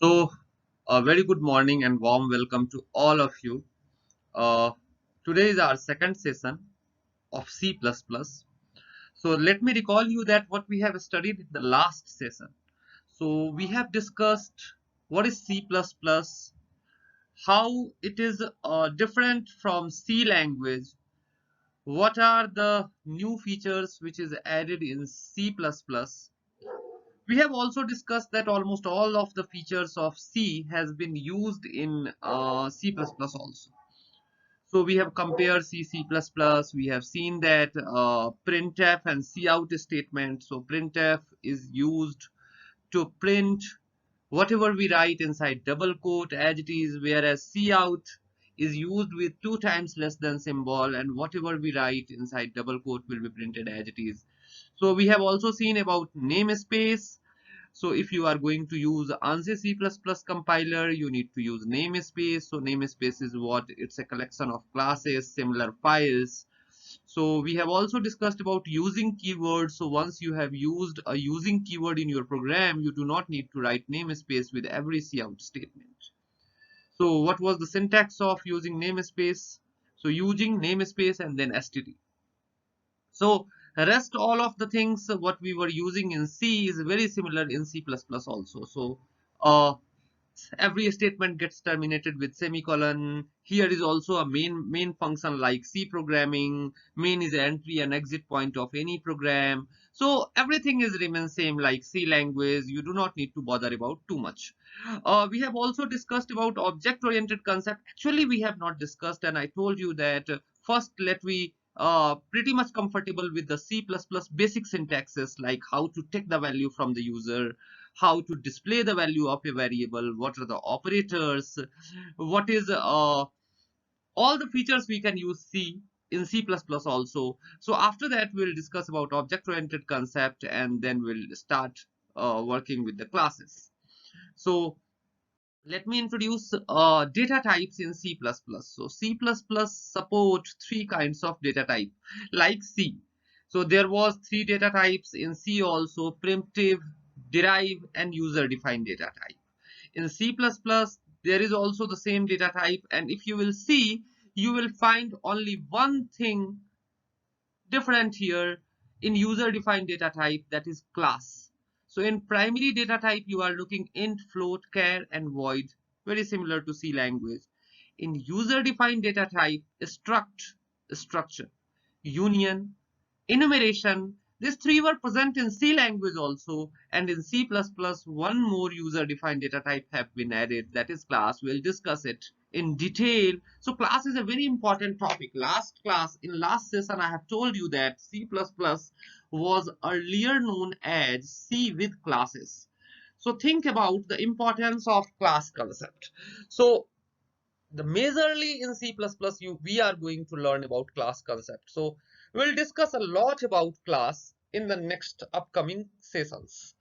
So, a very good morning and warm welcome to all of you. Uh, Today is our second session of C++. So, let me recall you that what we have studied in the last session. So, we have discussed what is C++, how it is different from C language, what are the new features which is added in C++. We have also discussed that almost all of the features of C has been used in C++ also. So we have compared C, C++. We have seen that printf and cout statement. So printf is used to print whatever we write inside double quote as it is, whereas cout is used with 2 times less than symbol, and whatever we write inside double quote will be printed as it is. So we have also seen about namespace. So if you are going to use ANSI C++ compiler, you need to use namespace. So namespace is what? It's a collection of classes, similar files. So we have also discussed about using keywords. So once you have used a using keyword in your program, you do not need to write namespace with every cout statement. So what was the syntax of using namespace? So using namespace and then std. So rest all of the things what we were using in C is very similar in C++ also. So uh, every statement gets terminated with semicolon. Here is also a main function like C programming. Main is entry and exit point of any program. So everything is remain same like C language. You do not need to bother about too much. We have also discussed about object oriented concept. Actually we have not discussed, and I told you that first let we pretty much comfortable with the C++ basic syntaxes, like how to take the value from the user, how to display the value of a variable, what are the operators, what is all the features we can use C in C++ also. So after that we'll discuss about object oriented concept, and then we'll start working with the classes. So let me introduce data types in C++. So C++ support 3 kinds of data type like C. So there was 3 data types in C also: primitive, derive, and user defined data type. In C++, there is also the same data type, and if you will see, you will find only one thing different here in user defined data type, that is class. So in primary data type you are looking int, float, char, and void, very similar to C language. In user defined data type, structure, union, enumeration, these 3 were present in C language also, and in C++ one more user defined data type have been added, that is class. We'll discuss it in detail. So class is a very important topic. In last session I have told you that C++ was earlier known as C with classes. So think about the importance of class concept. So the majorly in C++ we are going to learn about class concept. So we'll discuss a lot about class in the next upcoming sessions.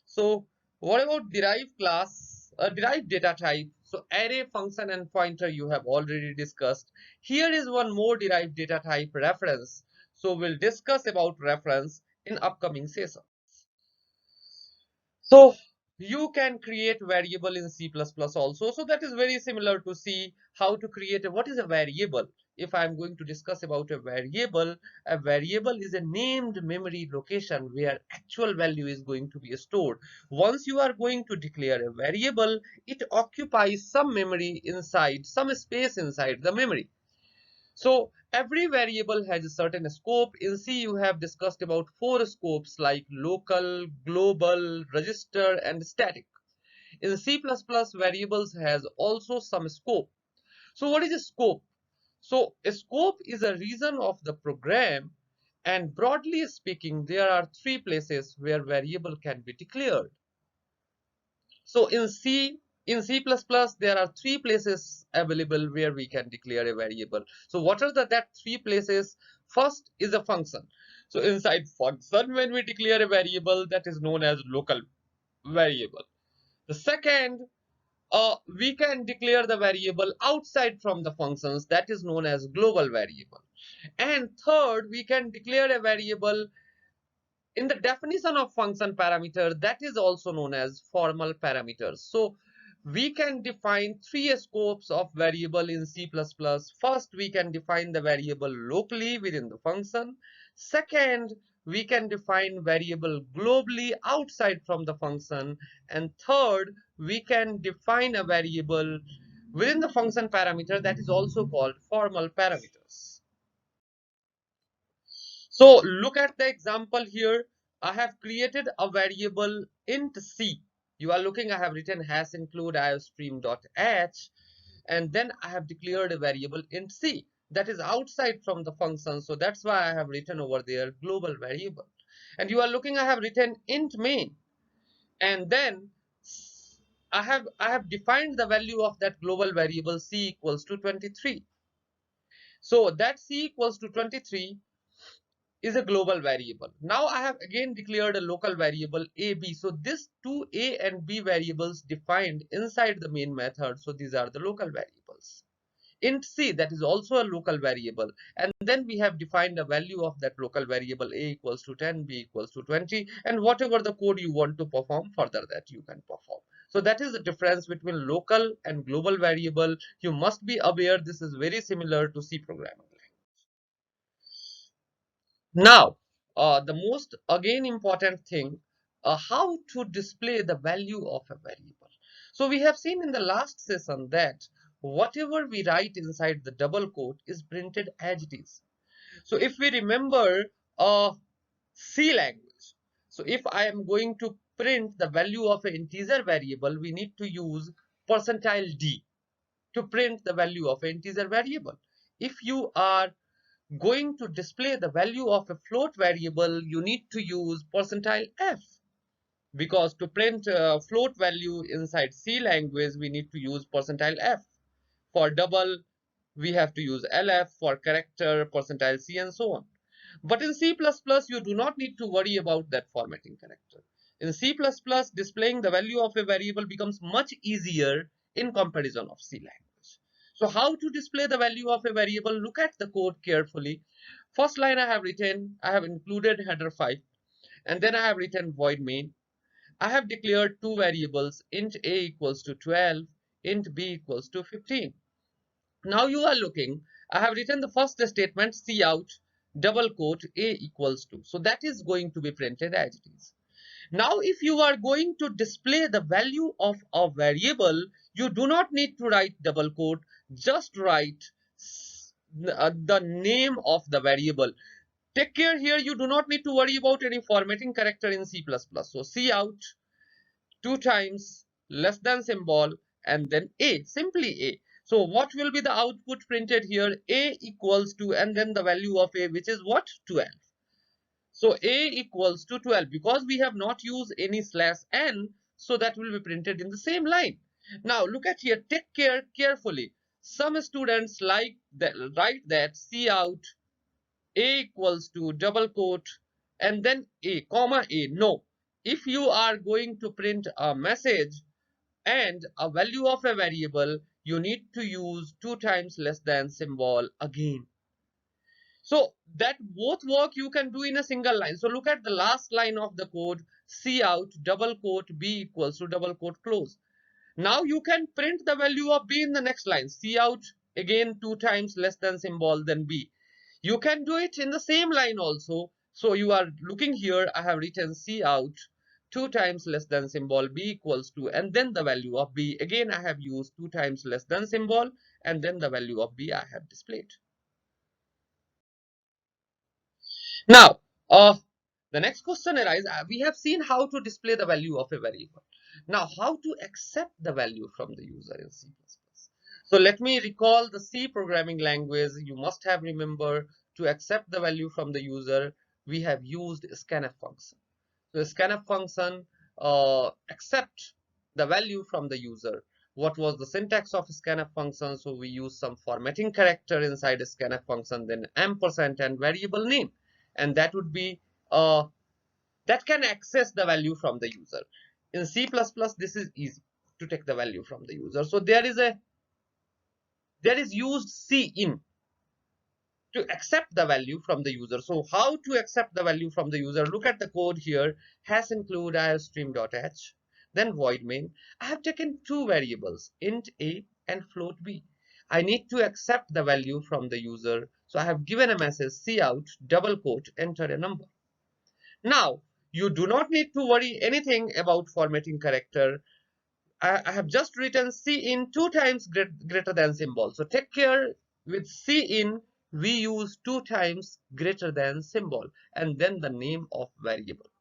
So what about derived class, derived data type? So array, function, and pointer you have already discussed. Here is one more derived data type, reference. So we'll discuss about reference in upcoming session. So you can create variable in C++ also. So that is very similar to C, how to create what is a variable. If I'm going to discuss about a variable is a named memory location where actual value is going to be stored. Once you are going to declare a variable, it occupies some memory inside, some space inside the memory. So every variable has a certain scope. In C, you have discussed about 4 scopes like local, global, register, and static. In C++, variables has also some scope. So what is a scope? So a scope is a region of the program, and broadly speaking, there are 3 places where variable can be declared. So in C++, there are 3 places available where we can declare a variable. So what are that 3 places? First is a function. So inside function, when we declare a variable, that is known as local variable. The second, we can declare the variable outside from the functions, that is known as global variable. And third, we can declare a variable in the definition of function parameter, that is also known as formal parameters. So we can define three scopes of variable in C++. First, we can define the variable locally within the function. Second, we can define variable globally outside from the function. And third, we can define a variable within the function parameter that is also called formal parameters. So look at the example here. I have created a variable int C. You are looking, I have written hash include iostream.h, and then I have declared a variable int C that is outside from the function. So that's why I have written over there global variable. And you are looking, I have written int main, and then I have defined the value of that global variable C equals to 23. So that C equals to 23 is a global variable. Now I have again declared a local variable AB. So this two A and B variables defined inside the main method. So these are the local variables. Int C, that is also a local variable. And then we have defined a value of that local variable A equals to 10, B equals to 20, and whatever the code you want to perform further that you can perform. So that is the difference between local and global variable. You must be aware this is very similar to C programming. Now, the most again important thing, how to display the value of a variable. So we have seen in the last session that whatever we write inside the double quote is printed as it is. So if we remember C language, so if I am going to print the value of an integer variable, we need to use percentile %d to print the value of an integer variable. If you are going to display the value of a float variable, you need to use percentile %f, because to print a float value inside C language, we need to use percentile %f. For double, we have to use LF, for character, percentile %c, and so on. But in C++, you do not need to worry about that formatting character. In C++, displaying the value of a variable becomes much easier in comparison of C language. So how to display the value of a variable? Look at the code carefully. First line I have written, I have included header 5, and then I have written void main. I have declared two variables, int a equals to 12, int b equals to 15. Now you are looking, I have written the first statement, cout double quote a equals to. So that is going to be printed as it is. Now if you are going to display the value of a variable, you do not need to write double quote, just write the name of the variable. Take care here, you do not need to worry about any formatting character in C++. So cout 2 times less than symbol and then a, simply a. So what will be the output printed here? A equals to, and then the value of a, which is what? 12. So a equals to 12, because we have not used any /n, so that will be printed in the same line. Now look at here, take care carefully. Some students like that, write that cout a equals to double quote and then a comma a. No, if you are going to print a message and a value of a variable, you need to use 2 times less than symbol again. So that both work you can do in a single line. So look at the last line of the code, cout double quote b equals to double quote close. Now you can print the value of b in the next line, cout again 2 times less than symbol then b. You can do it in the same line also. So you are looking here, I have written cout 2 times less than symbol b equals to, and then the value of b. Again I have used 2 times less than symbol, and then the value of b I have displayed. Now, the next question arises. We have seen how to display the value of a variable. Now, how to accept the value from the user in C++? So let me recall the C programming language. You must have remembered, to accept the value from the user, we have used scanf function. So scanf function accept the value from the user. What was the syntax of scanf function? So we use some formatting character inside scanf function, then ampersand and variable name, and that would be that can access the value from the user. In C++, this is easy to take the value from the user. So there is used cin to accept the value from the user. So how to accept the value from the user? Look at the code here, hash include iostream.h. Then void main. I have taken two variables, int a and float b. I need to accept the value from the user. So I have given a message cout double quote enter a number. Now you do not need to worry anything about formatting character. I have just written cin two times greater than symbol. So take care with cin, we use two times greater than symbol and then the name of variable.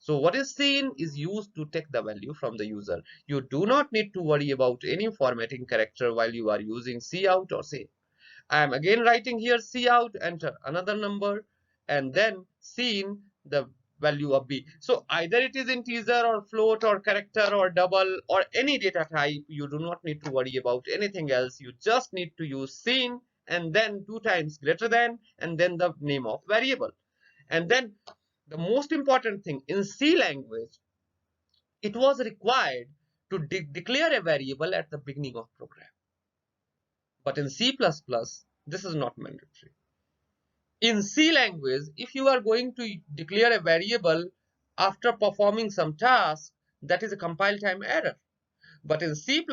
So what is cin is used to take the value from the user. You do not need to worry about any formatting character while you are using cout or cin. I am again writing here cout, enter another number, and then cin the value of b. So either it is integer or float or character or double or any data type, you do not need to worry about anything else. You just need to use cin and then two times greater than and then the name of variable. And then the most important thing in C language, it was required to declare a variable at the beginning of program. But in C++, this is not mandatory. In C language, if you are going to declare a variable after performing some task, that is a compile time error. But in C++,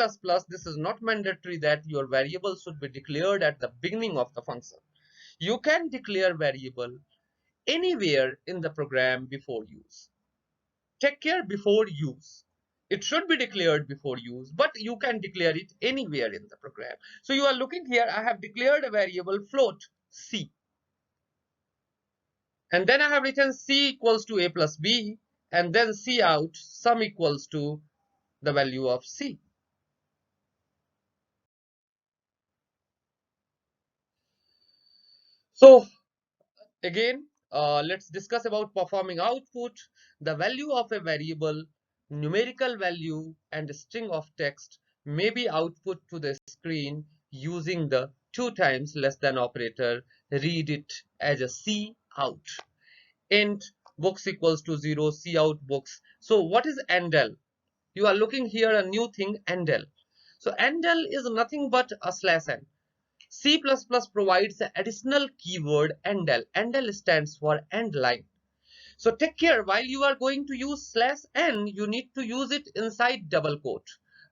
this is not mandatory that your variable should be declared at the beginning of the function. You can declare variable anywhere in the program before use. Take care before use. It should be declared before use, but you can declare it anywhere in the program. So you are looking here, I have declared a variable float C. And then I have written C equals to A plus B, and then cout sum equals to the value of C. So again, let's discuss about performing output. The value of a variable, numerical value, and a string of text may be output to the screen using the two times less than operator. Read it as a cout. Int books equals to 0, cout books. So what is endl? You are looking here a new thing, endl. So endl is nothing but a slash n. C++ provides an additional keyword endl. Endl stands for end line. So take care, while you are going to use slash n, you need to use it inside double quote.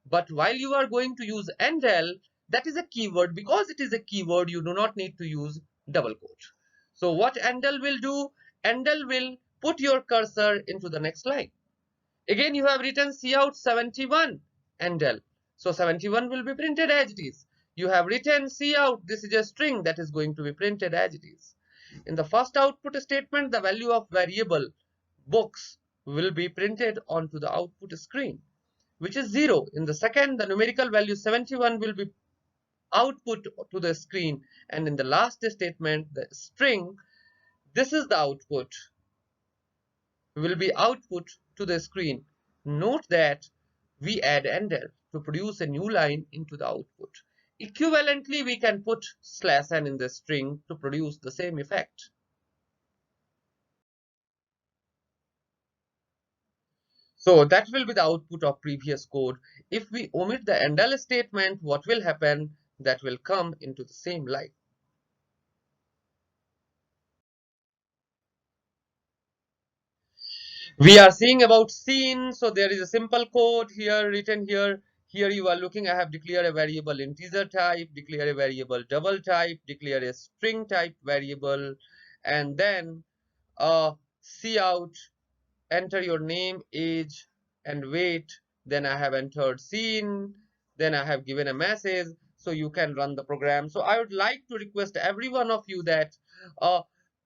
But while you are going to use endl, that is a keyword. Because it is a keyword, you do not need to use double quote. So what endl will do? Endl will put your cursor into the next line. Again, you have written cout 71 endl. So 71 will be printed as it is. You have written cout, this is a string that is going to be printed as it is. In the first output statement, the value of variable books will be printed onto the output screen, which is 0. In the second, the numerical value 71 will be output to the screen. And in the last statement, the string, this is the output, will be output to the screen. Note that we add endl to produce a new line into the output. Equivalently, we can put slash n in the string to produce the same effect. So that will be the output of previous code. If we omit the endl statement, what will happen? That will come into the same line. We are seeing about scene. So there is a simple code here written here. Here you are looking, I have declared a variable integer type, declare a variable double type, declare a string type variable, and then cout, enter your name, age, and weight. Then I have entered scene. Then I have given a message. So you can run the program. So I would like to request every one of you that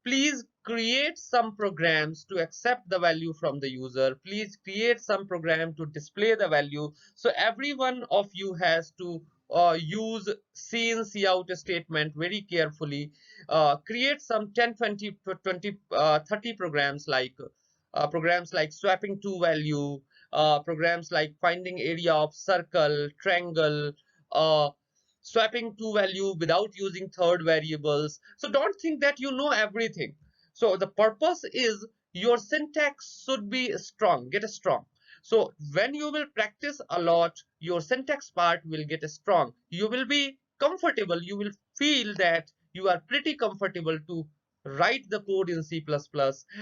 please create some programs to accept the value from the user. Please create some program to display the value. So every one of you has to use scene cout statement very carefully. Create some 10, 20, 20 30 programs like swapping to value, programs like finding area of circle, triangle, uh, swapping to value without using third variables. So don't think that you know everything. So the purpose is your syntax should be strong, get strong. So when you will practice a lot, your syntax part will get strong. You will be comfortable. You will feel that you are pretty comfortable to write the code in C++,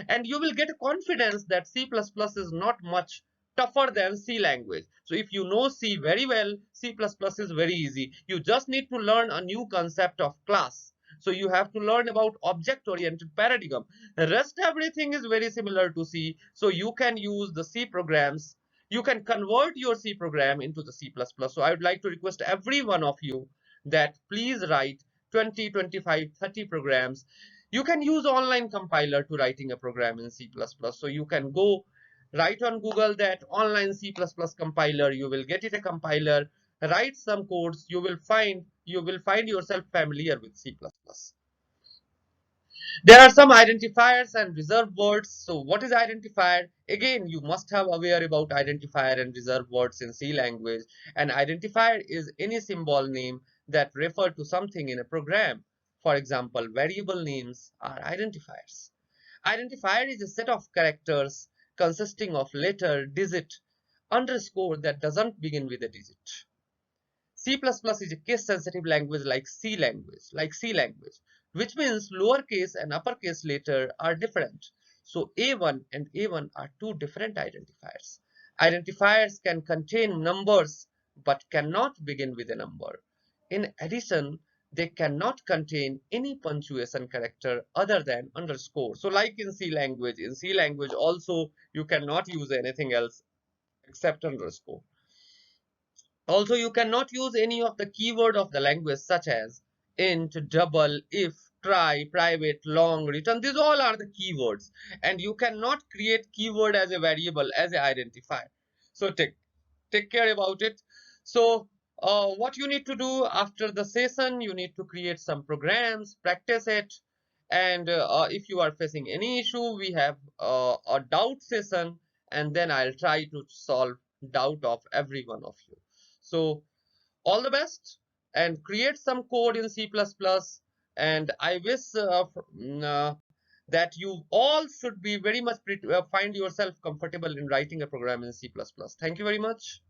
and you will get a confidence that C++ is not much tougher than C language. So if you know C very well, C++ is very easy. You just need to learn a new concept of class. So you have to learn about object-oriented paradigm. The rest everything is very similar to C. So you can use the C programs. You can convert your C program into the C++. So I would like to request every one of you that please write 20, 25, 30 programs. You can use online compiler to writing a program in C++. So you can go write on Google that online C++ compiler. You will get it a compiler. Write some codes. You will find yourself familiar with C++. There are some identifiers and reserve words. So what is identifier? Again, you must have aware about identifier and reserve words in C language. An identifier is any symbol name that refer to something in a program. For example, variable names are identifiers. Identifier is a set of characters consisting of letter, digit, underscore that doesn't begin with a digit. C++ is a case-sensitive language like C language, which means lowercase and uppercase letter are different. So A1 and A1 are two different identifiers. Identifiers can contain numbers but cannot begin with a number. In addition, they cannot contain any punctuation character other than underscore. So like in C language also you cannot use anything else except underscore. Also, you cannot use any of the keyword of the language such as int, double, if, try, private, long, return. These all are the keywords, and you cannot create keyword as a variable as an identifier. So take care about it. So what you need to do after the session, you need to create some programs, practice it, and if you are facing any issue, we have a doubt session, and then I'll try to solve doubt of every one of you. So all the best and create some code in C++, and I wish that you all should be very much find yourself comfortable in writing a program in C++. Thank you very much.